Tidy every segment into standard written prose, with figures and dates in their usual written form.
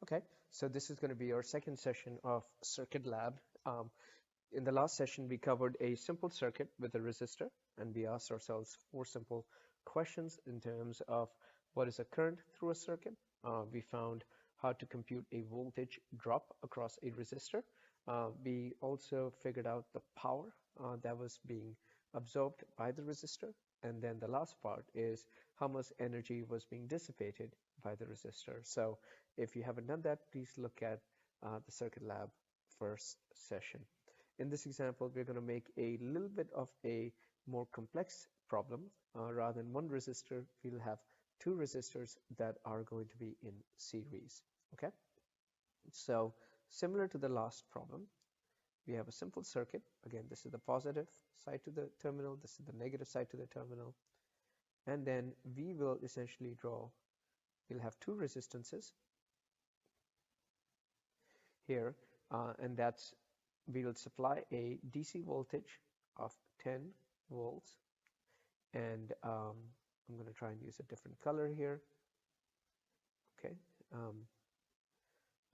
Okay, so this is going to be our second session of Circuit Lab. In the last session, we covered a simple circuit with a resistor, and we asked ourselves four simple questions in terms of what is a current through a circuit. We found how to compute a voltage drop across a resistor. We also figured out the power that was being absorbed by the resistor. And then the last part is how much energy was being dissipated by the resistor. So if you haven't done that, please look at the Circuit Lab first session. In this example, we're going to make a little bit of a more complex problem. Rather than one resistor, we'll have two resistors that are going to be in series. Okay, so similar to the last problem, we have a simple circuit. Again, this is the positive side to the terminal, this is the negative side to the terminal, and then we will essentially we'll have two resistances here, and that's we will supply a DC voltage of 10 volts, and I'm going to try and use a different color here. Okay,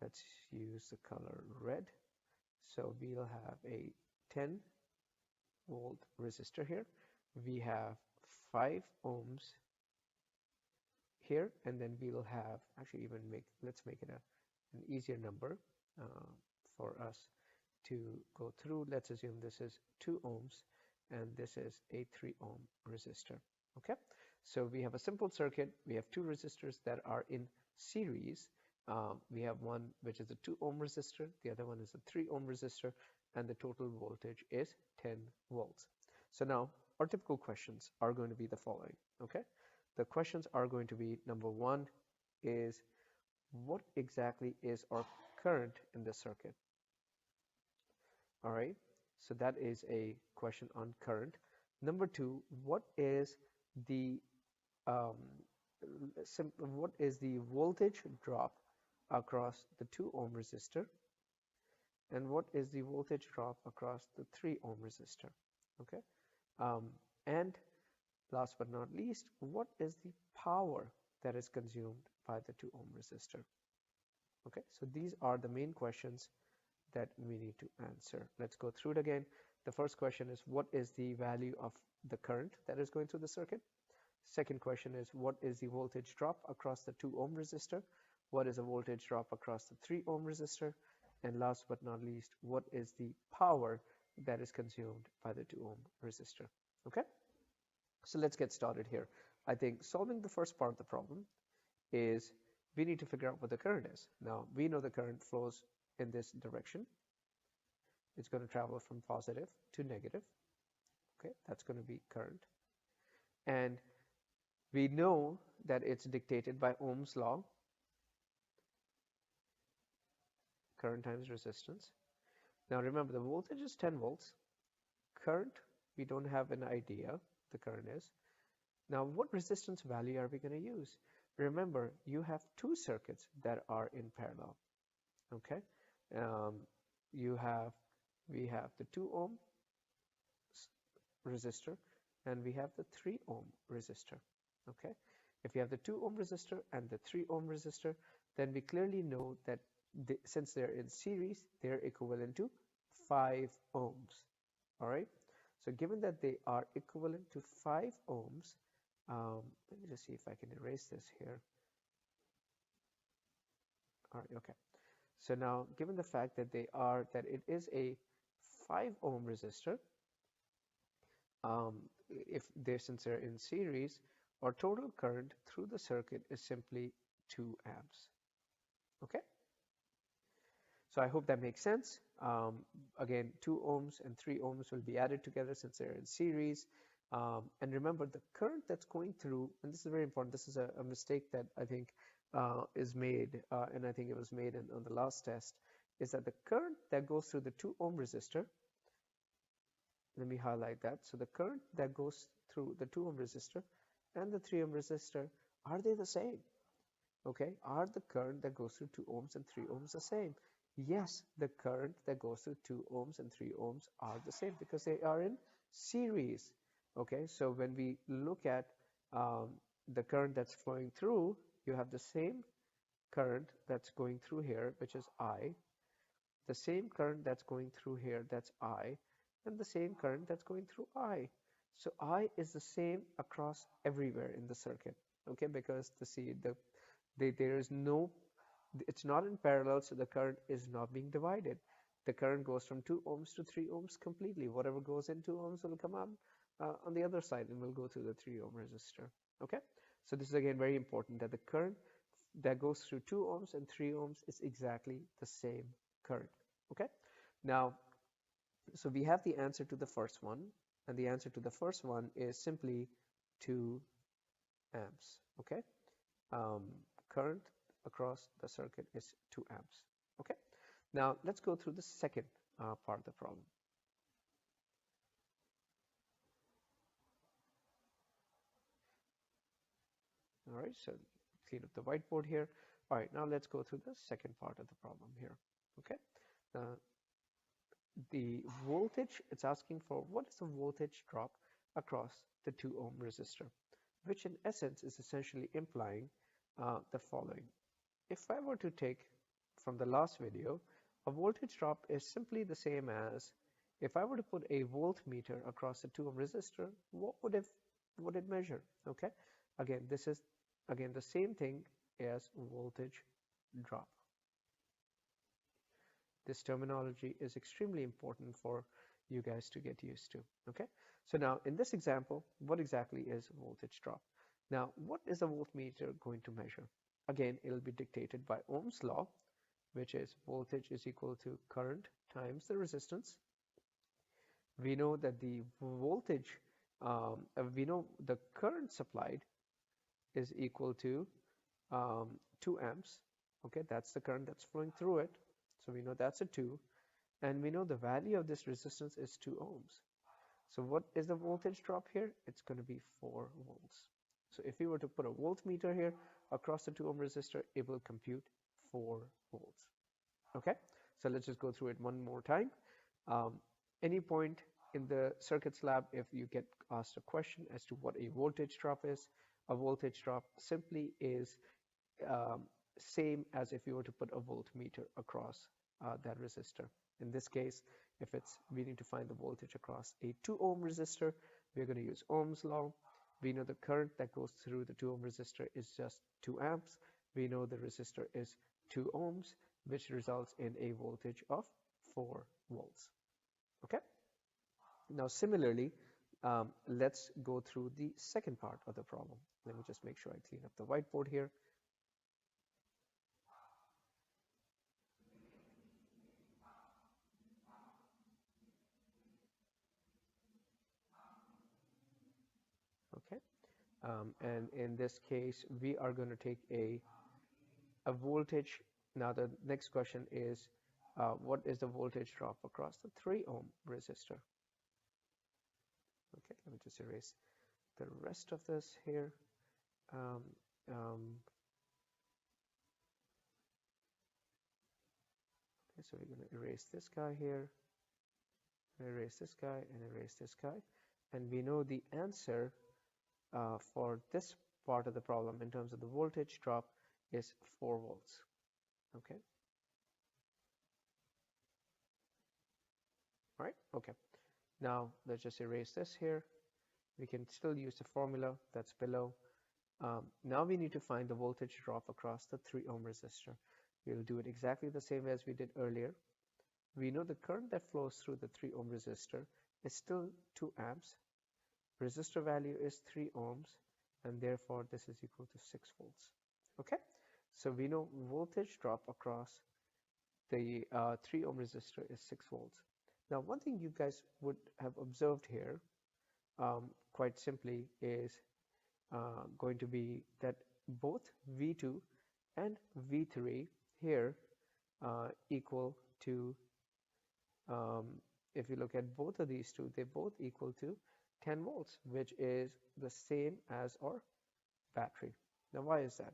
let's use the color red. So we'll have a 10 volt resistor here. We have 5 ohms here, and then we'll have let's make it an easier number for us to go through. Let's assume this is 2 ohms and this is a 3 ohm resistor. Okay, so we have a simple circuit. We have two resistors that are in series. We have one which is a 2 ohm resistor, the other one is a 3 ohm resistor, and the total voltage is 10 volts. So now our typical questions are going to be the following. Okay, the questions are going to be, number one is, what exactly is our current in the circuit? All right, so that is a question on current. Number two, what is the voltage drop across the 2 ohm resistor, and what is the voltage drop across the 3 ohm resistor? Okay, and last but not least, what is the power that is consumed by the 2 ohm resistor? Okay, so these are the main questions that we need to answer. Let's go through it again. The first question is, what is the value of the current that is going through the circuit? Second question is, what is the voltage drop across the 2 ohm resistor? What is the voltage drop across the 3 ohm resistor? And last but not least, what is the power that is consumed by the 2 ohm resistor? Okay, so let's get started here. I think solving the first part of the problem is we need to figure out what the current is. Now, we know the current flows in this direction. It's going to travel from positive to negative. Okay, that's going to be current. And we know that it's dictated by Ohm's law, current times resistance. Now remember, the voltage is 10 volts. Current, we don't have an idea the current is. Now, what resistance value are we going to use? Remember, you have two circuits that are in parallel. Okay, we have the 2 ohm resistor and we have the 3 ohm resistor. Okay, if you have the 2 ohm resistor and the 3 ohm resistor, then we clearly know that since they're in series, they're equivalent to 5 ohms. All right, so given that they are equivalent to 5 ohms, let me just see if I can erase this here. All right, okay. So now, given the fact that it is a 5 ohm resistor, since they're in series, our total current through the circuit is simply 2 amps. Okay, so I hope that makes sense. Again, 2 ohms and 3 ohms will be added together since they're in series. And remember, the current that's going through, and this is very important, this is a mistake that I think is made, and I think it was made on the last test, is that the current that goes through the 2 ohm resistor, let me highlight that. So the current that goes through the 2 ohm resistor and the 3 ohm resistor, are they the same? Okay, are the current that goes through 2 ohms and 3 ohms the same? Yes, the current that goes through 2 ohms and 3 ohms are the same because they are in series. Okay, so when we look at the current that's flowing through, you have the same current that's going through here, which is I, the same current that's going through here, that's I, and the same current that's going through I. So I is the same across everywhere in the circuit, okay, because there is no, it's not in parallel, so the current is not being divided. The current goes from 2 ohms to 3 ohms completely. Whatever goes in 2 ohms will come out on the other side and will go through the 3 ohm resistor. Okay, so this is again very important, that the current that goes through 2 ohms and 3 ohms is exactly the same current. Okay, now, so we have the answer to the first one, and the answer to the first one is simply 2 amps. Okay, um, current across the circuit is 2 amps. Okay, now let's go through the second part of the problem. All right, so clean up the whiteboard here. All right, now let's go through the second part of the problem here. Okay, the voltage, it's asking for what is the voltage drop across the 2 ohm resistor, which in essence is essentially implying the following. If I were to take from the last video, a voltage drop is simply the same as, if I were to put a voltmeter across a 2 ohm resistor, what would it measure? Okay, again, this is again the same thing as voltage drop. This terminology is extremely important for you guys to get used to. Okay, so now in this example, what exactly is voltage drop? Now, what is a voltmeter going to measure? Again, it'll be dictated by Ohm's law, which is voltage is equal to current times the resistance. We know that the voltage, we know the current supplied is equal to 2 amps. Okay, that's the current that's flowing through it. So we know that's a 2. And we know the value of this resistance is 2 ohms. So what is the voltage drop here? It's going to be 4 volts. So if we were to put a voltmeter here across the 2 ohm resistor, it will compute 4 volts. Okay, so let's just go through it one more time. Any point in the circuits lab, if you get asked a question as to what a voltage drop is, a voltage drop simply is same as if you were to put a voltmeter across that resistor. In this case, if we need to find the voltage across a 2 ohm resistor, we're going to use Ohm's law. We know the current that goes through the 2 ohm resistor is just 2 amps. We know the resistor is 2 ohms, which results in a voltage of 4 volts. Okay, now similarly, let's go through the second part of the problem. Let me just make sure I clean up the whiteboard here. Okay, and in this case, we are going to take a voltage. Now the next question is, what is the voltage drop across the 3 ohm resistor? Okay, let me just erase the rest of this here. Um, okay, so we're going to erase this guy here, erase this guy, and erase this guy. And we know the answer for this part of the problem in terms of the voltage drop is 4 volts. Okay. All right. Okay. Now let's just erase this here. We can still use the formula that's below. Now we need to find the voltage drop across the 3 ohm resistor. We'll do it exactly the same as we did earlier. We know the current that flows through the 3 ohm resistor is still 2 amps. Resistor value is 3 ohms, and therefore this is equal to 6 volts. Okay, so we know voltage drop across the 3 ohm resistor is 6 volts. Now, one thing you guys would have observed here, quite simply, is going to be that both V2 and V3 here equal to, if you look at both of these two, they both equal to 10 volts, which is the same as our battery. Now, why is that?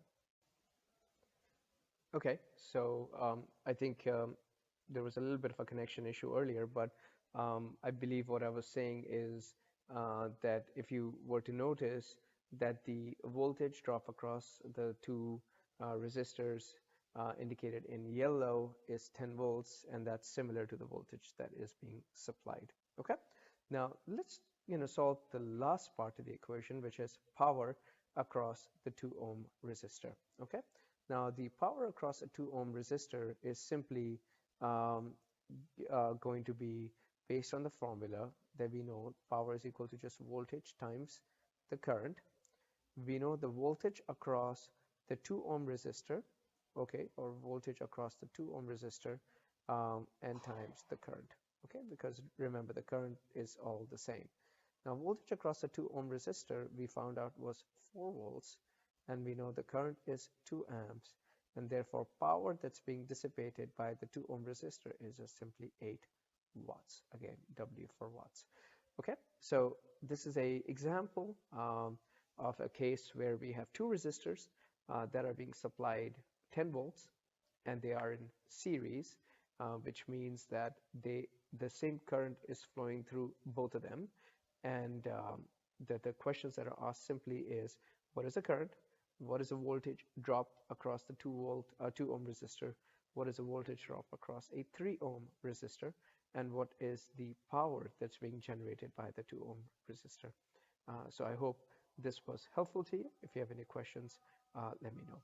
Okay, so I think there was a little bit of a connection issue earlier, but I believe what I was saying is that if you were to notice that the voltage drop across the two resistors indicated in yellow is 10 volts, and that's similar to the voltage that is being supplied. Okay, now let's solve the last part of the equation, which is power across the 2 ohm resistor. Okay, now the power across a 2 ohm resistor is simply um, going to be based on the formula that we know. Power is equal to just voltage times the current. We know the voltage across the 2 ohm resistor, okay, or voltage across the 2 ohm resistor, and times the current, okay, because remember the current is all the same. Now voltage across the 2 ohm resistor we found out was 4 volts, and we know the current is 2 amps, and therefore power that's being dissipated by the 2 ohm resistor is just simply 8 watts. Again, W for watts. Okay, so this is a example of a case where we have two resistors that are being supplied 10 volts, and they are in series, which means that the same current is flowing through both of them. And the questions that are asked simply is, what is the current? What is the voltage drop across the 2 ohm resistor? What is the voltage drop across a 3 ohm resistor? And what is the power that's being generated by the 2 ohm resistor? So I hope this was helpful to you. If you have any questions, let me know.